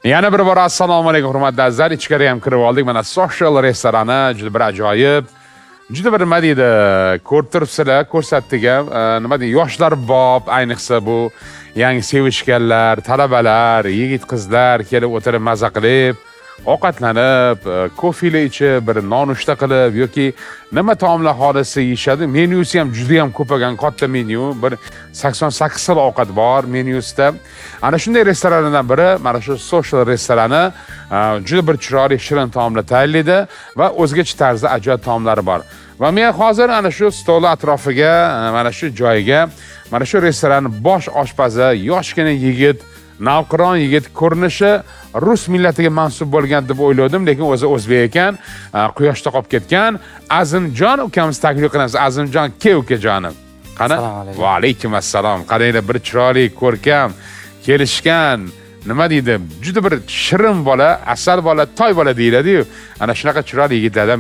Yana bir bor assalomu alaykum hurmatli azizlar. Ichkariga ham kirib oldik. Mana Social restorani juda bir ajoyib. Juda bir nima deydi, ko'rib turibsizlar, ko'rsatdik ham. Nima deydi, yoshlar bob, ayniqsa bu yangi sevishganlar, talabalar, yigit-qizlar kelib o'tirib maza qilib, ovqatlanib, kofeli ichib, bir nonushta qilib yoki nima taomlar xohlasa yeyishadi. Menyusi ham juda ham ko'paygan, katta menyu, bir 88 xil ovqat bor menyusida. Ana shunday restoranlardan biri, mana shu Social restorani juda bir chiroyli, shirin taomlar tayyorlaydi va o'zgacha tarzda ajoyib taomlari bor. Va men hozir ana shu stol atrofiga, mana shu joyiga, mana shu restoranning bosh oshpazi, yoshgina yigit, navqiron yigit, ko'rinishi rus millatiga mansub bo'lgan deb o'yladim, lekin o'zi o'zbek ekan, quyoshda qolib ketgan. Azimjon ukamiz taklif qilamiz. Azimjon, ukajonim. Qani? Assalomu alaykum. Va alaykum assalom. Qaranglar, bir chiroyli, ko'rkam, kelishgan, nima deydi, juda bir shirin bola, asal bola, toy bola deyiladi-yu. Ana shunaqa chiroyli yigitlardan